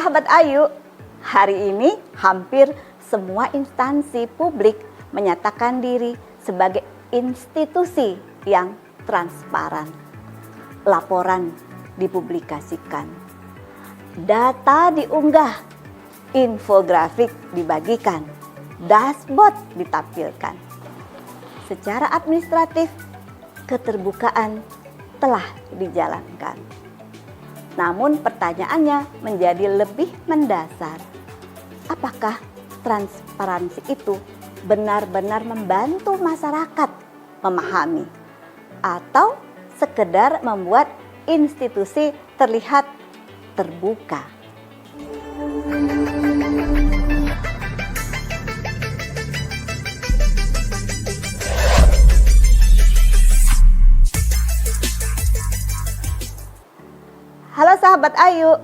Sahabat Ayu, hari ini hampir semua instansi publik menyatakan diri sebagai institusi yang transparan. Laporan dipublikasikan, data diunggah, infografik dibagikan, dashboard ditampilkan. Secara administratif, keterbukaan telah dijalankan. Namun pertanyaannya menjadi lebih mendasar. Apakah transparansi itu benar-benar membantu masyarakat memahami atau sekedar membuat institusi terlihat terbuka? Halo sahabat Ayu,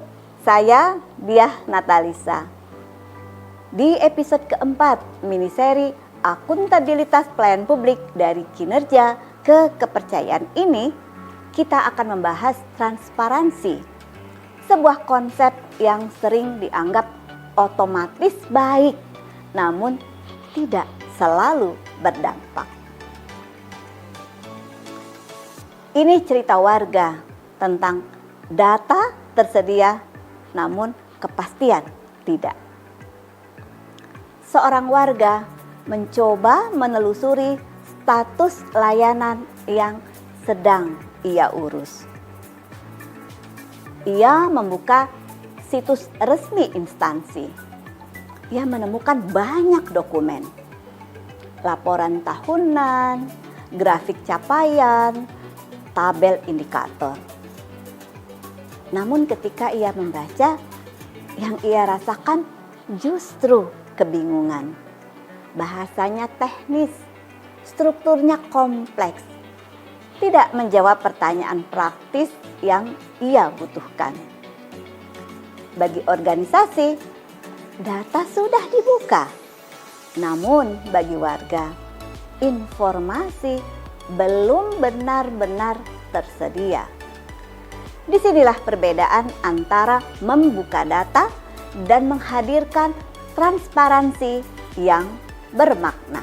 saya Diah Natalisa. Di episode keempat miniseri Akuntabilitas Pelayanan Publik dari Kinerja ke Kepercayaan ini, kita akan membahas transparansi, sebuah konsep yang sering dianggap otomatis baik, namun tidak selalu berdampak. Ini cerita warga tentang data tersedia, namun kepastian tidak. Seorang warga mencoba menelusuri status layanan yang sedang ia urus. Ia membuka situs resmi instansi. Ia menemukan banyak dokumen, laporan tahunan, grafik capaian, tabel indikator. Namun ketika ia membaca, yang ia rasakan justru kebingungan. Bahasanya teknis, strukturnya kompleks, tidak menjawab pertanyaan praktis yang ia butuhkan. Bagi organisasi, data sudah dibuka. Namun bagi warga, informasi belum benar-benar tersedia. Disinilah perbedaan antara membuka data dan menghadirkan transparansi yang bermakna.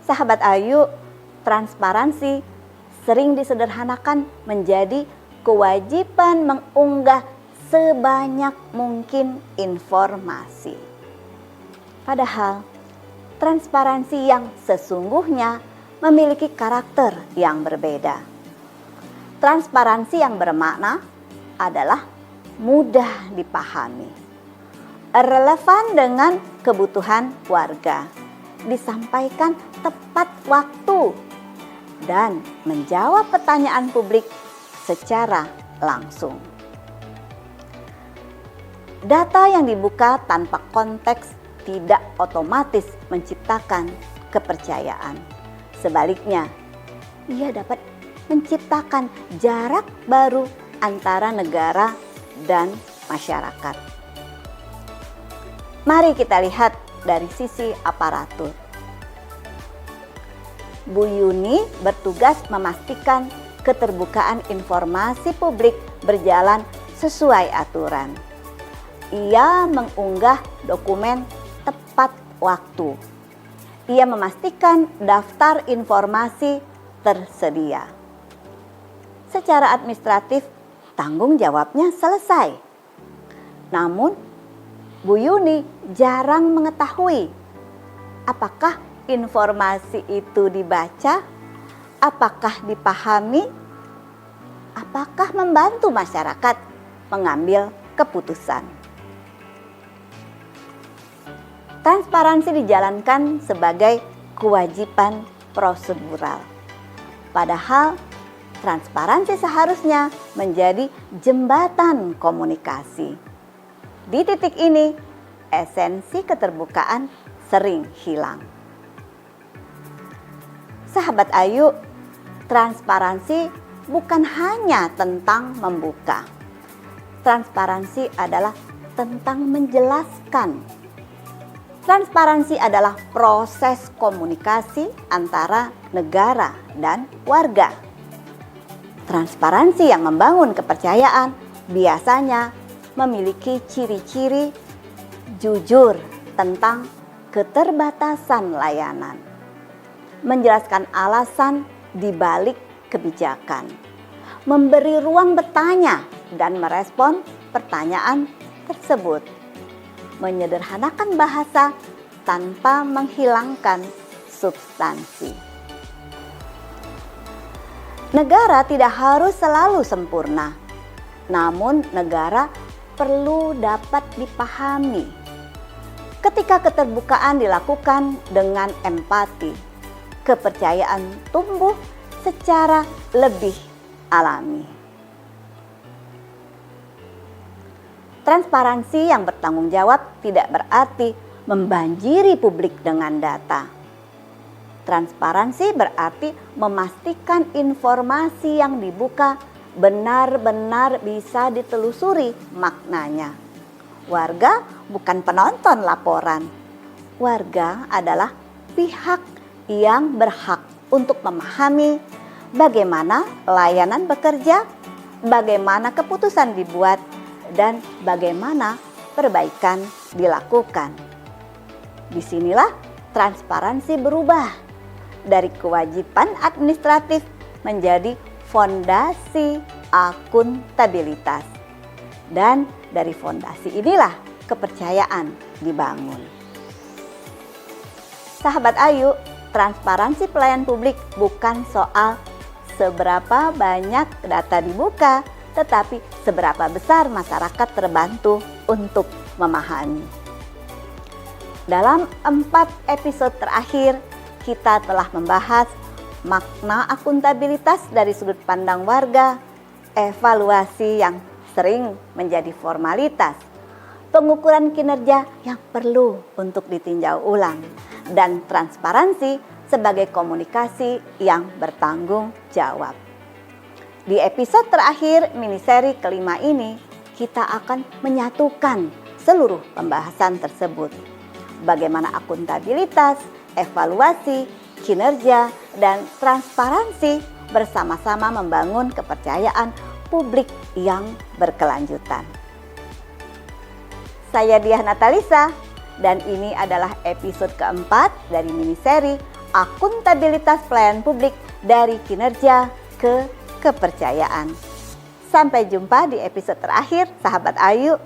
Sahabat Ayu, transparansi sering disederhanakan menjadi kewajiban mengunggah sebanyak mungkin informasi. Padahal, transparansi yang sesungguhnya memiliki karakter yang berbeda. Transparansi yang bermakna adalah mudah dipahami, relevan dengan kebutuhan warga, disampaikan tepat waktu, dan menjawab pertanyaan publik secara langsung. Data yang dibuka tanpa konteks tidak otomatis menciptakan kepercayaan. Sebaliknya, ia dapat menciptakan jarak baru antara negara dan masyarakat. Mari kita lihat dari sisi aparatur. Bu Yuni bertugas memastikan keterbukaan informasi publik berjalan sesuai aturan. Ia mengunggah dokumen tepat waktu. Ia memastikan daftar informasi tersedia. Secara administratif, tanggung jawabnya selesai. Namun, Bu Yuni jarang mengetahui apakah informasi itu dibaca, apakah dipahami, apakah membantu masyarakat mengambil keputusan. Transparansi dijalankan sebagai kewajiban prosedural. Padahal transparansi seharusnya menjadi jembatan komunikasi. Di titik ini, esensi keterbukaan sering hilang. Sahabat Ayu, transparansi bukan hanya tentang membuka. Transparansi adalah tentang menjelaskan. Transparansi adalah proses komunikasi antara negara dan warga. Transparansi yang membangun kepercayaan biasanya memiliki ciri-ciri jujur tentang keterbatasan layanan, menjelaskan alasan di balik kebijakan, memberi ruang bertanya dan merespon pertanyaan tersebut, menyederhanakan bahasa tanpa menghilangkan substansi. Negara tidak harus selalu sempurna, namun negara perlu dapat dipahami. Ketika keterbukaan dilakukan dengan empati, kepercayaan tumbuh secara lebih alami. Transparansi yang bertanggung jawab tidak berarti membanjiri publik dengan data. Transparansi berarti memastikan informasi yang dibuka benar-benar bisa ditelusuri maknanya. Warga bukan penonton laporan. Warga adalah pihak yang berhak untuk memahami bagaimana layanan bekerja, bagaimana keputusan dibuat, dan bagaimana perbaikan dilakukan. Disinilah transparansi berubah dari kewajiban administratif menjadi fondasi akuntabilitas. Dan dari fondasi inilah kepercayaan dibangun. Sahabat Ayu, transparansi pelayan publik bukan soal seberapa banyak data dibuka, tetapi seberapa besar masyarakat terbantu untuk memahami. Dalam 4 episode terakhir, kita telah membahas makna akuntabilitas dari sudut pandang warga, evaluasi yang sering menjadi formalitas, pengukuran kinerja yang perlu untuk ditinjau ulang, dan transparansi sebagai komunikasi yang bertanggung jawab. Di episode terakhir miniseri kelima ini, kita akan menyatukan seluruh pembahasan tersebut. Bagaimana akuntabilitas, evaluasi, kinerja, dan transparansi bersama-sama membangun kepercayaan publik yang berkelanjutan. Saya Diah Natalisa, dan ini adalah episode keempat dari miniseri Akuntabilitas Pelayanan Publik dari Kinerja ke Kepercayaan. Sampai jumpa di episode terakhir, sahabat Ayu.